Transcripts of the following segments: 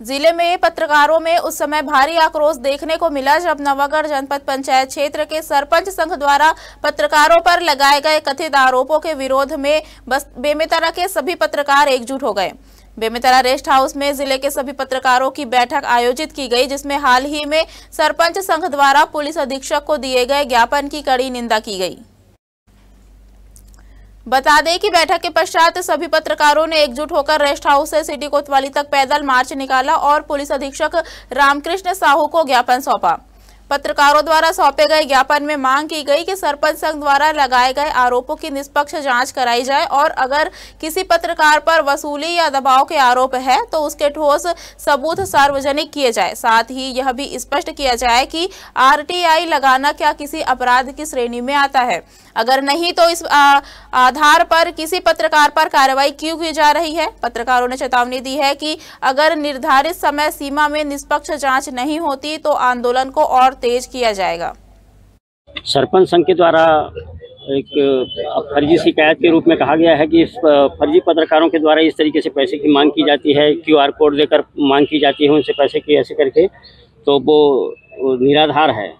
जिले में पत्रकारों में उस समय भारी आक्रोश देखने को मिला जब नवागढ़ जनपद पंचायत क्षेत्र के सरपंच संघ द्वारा पत्रकारों पर लगाए गए कथित आरोपों के विरोध में बेमेतरा के सभी पत्रकार एकजुट हो गए। बेमेतरा रेस्ट हाउस में जिले के सभी पत्रकारों की बैठक आयोजित की गई, जिसमें हाल ही में सरपंच संघ द्वारा पुलिस अधीक्षक को दिए गए ज्ञापन की कड़ी निंदा की गई। बता दें कि बैठक के पश्चात सभी पत्रकारों ने एकजुट होकर रेस्ट हाउस से सिटी कोतवाली तक पैदल मार्च निकाला और पुलिस अधीक्षक रामकृष्ण साहू को ज्ञापन सौंपा। पत्रकारों द्वारा सौंपे गए ज्ञापन में मांग की गई कि सरपंच संघ द्वारा लगाए गए आरोपों की निष्पक्ष जांच कराई जाए और अगर किसी पत्रकार पर वसूली या दबाव के आरोप है तो उसके ठोस सबूत सार्वजनिक किए जाए। साथ ही यह भी स्पष्ट किया जाए कि आरटीआई लगाना क्या किसी अपराध की श्रेणी में आता है, अगर नहीं तो इस आधार पर किसी पत्रकार पर कार्रवाई क्यों की जा रही है। पत्रकारों ने चेतावनी दी है कि अगर निर्धारित समय सीमा में निष्पक्ष जांच नहीं होती तो आंदोलन को और तेज किया जाएगा। सरपंच संघ के द्वारा एक फर्जी शिकायत के रूप में कहा गया है कि इस फर्जी पत्रकारों के द्वारा इस तरीके से पैसे की मांग की जाती है, क्यूआर कोड देकर मांग की जाती है उनसे पैसे की ऐसे करके, तो वो निराधार है,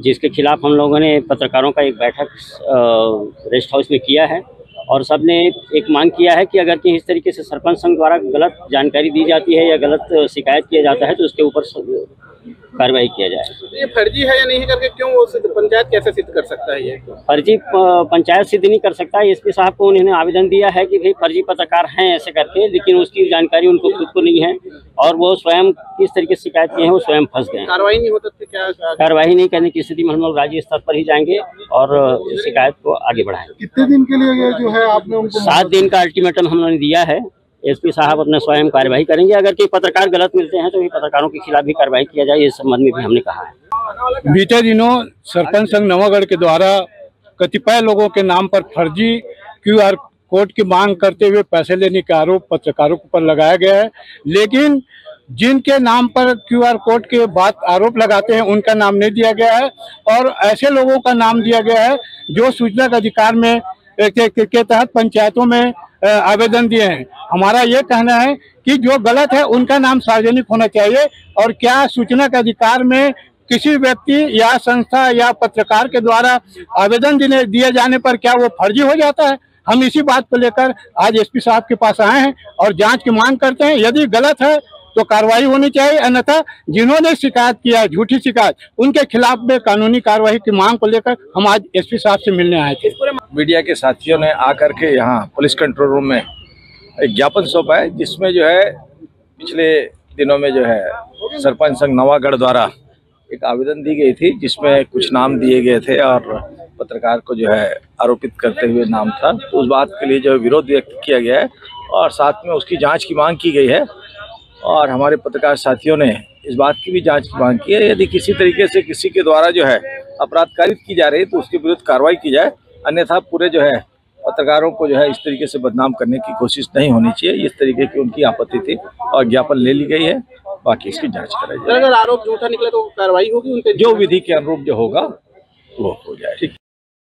जिसके खिलाफ हम लोगों ने पत्रकारों का एक बैठक रेस्ट हाउस में किया है और सबने एक मांग किया है कि अगर कि इस तरीके से सरपंच संघ द्वारा गलत जानकारी दी जाती है या गलत शिकायत किया जाता है तो उसके ऊपर कार्रवाई किया जाए। ये फर्जी है या नहीं करके क्यों वो पंचायत कैसे सिद्ध कर सकता है? ये फर्जी पंचायत सिद्ध नहीं कर सकता। एसपी साहब को उन्होंने आवेदन दिया है कि भाई फर्जी पत्रकार हैं ऐसे करके, लेकिन उसकी जानकारी उनको खुद को नहीं है और वो स्वयं किस तरीके से शिकायत किए हैं वो स्वयं फंस गए। कार्रवाई नहीं होता तो क्या? कार्रवाई नहीं करने की स्थिति में हम लोग राज्य स्तर पर ही जाएंगे और शिकायत को आगे बढ़ाएंगे। कितने दिन के लिए जो है आपने उनको 7 दिन का अल्टीमेटम हम लोगों ने दिया है। एसपी साहब अपने स्वयं कार्रवाई करेंगे, अगर कोई पत्रकार गलत मिलते हैं तो भी पत्रकारों के खिलाफ भी कार्रवाई किया जाए, इस संबंध में भी हमने कहा है। बीते दिनों सरपंच संघ नवागढ़ के द्वारा कतिपय लोगों के नाम पर फर्जी क्यूआर कोड की मांग करते हुए पैसे लेने का आरोप पत्रकारों पर लगाया गया है, लेकिन जिनके नाम पर क्यूआर कोड के बाद आरोप लगाते हैं उनका नाम नहीं दिया गया है और ऐसे लोगों का नाम दिया गया है जो सूचना के अधिकार में के तहत पंचायतों में आवेदन दिए हैं। हमारा ये कहना है कि जो गलत है उनका नाम सार्वजनिक होना चाहिए और क्या सूचना के अधिकार में किसी व्यक्ति या संस्था या पत्रकार के द्वारा आवेदन दिए जाने पर क्या वो फर्जी हो जाता है? हम इसी बात को लेकर आज एसपी साहब के पास आए हैं और जांच की मांग करते हैं। यदि गलत है तो कार्रवाई होनी चाहिए, अन्यथा जिन्होंने शिकायत किया झूठी शिकायत उनके खिलाफ में कानूनी कार्रवाई की मांग को लेकर हम आज एसपी साहब से मिलने आए थे। मीडिया के साथियों ने आकर के यहाँ पुलिस कंट्रोल रूम में एक ज्ञापन सौंपा है, जिसमें जो है पिछले दिनों में जो है सरपंच संघ नवागढ़ द्वारा एक आवेदन दी गई थी जिसमें कुछ नाम दिए गए थे और पत्रकार को जो है आरोपित करते हुए नाम था, तो उस बात के लिए जो विरोध व्यक्त किया गया है और साथ में उसकी जांच की मांग की गई है और हमारे पत्रकार साथियों ने इस बात की भी जांच की मांग की है। यदि किसी तरीके से किसी के द्वारा जो है अपराध कारित की जा रही है तो उसके विरुद्ध कार्रवाई की जाए, अन्यथा पूरे जो है पत्रकारों को जो है इस तरीके से बदनाम करने की कोशिश नहीं होनी चाहिए। इस तरीके की उनकी आपत्ति थी और ज्ञापन ले ली गई है, बाकी इसकी जांच कराई जाए। अगर आरोप झूठा निकले तो कार्रवाई होगी उनके जो विधि के अनुरूप जो होगा वो हो जाए।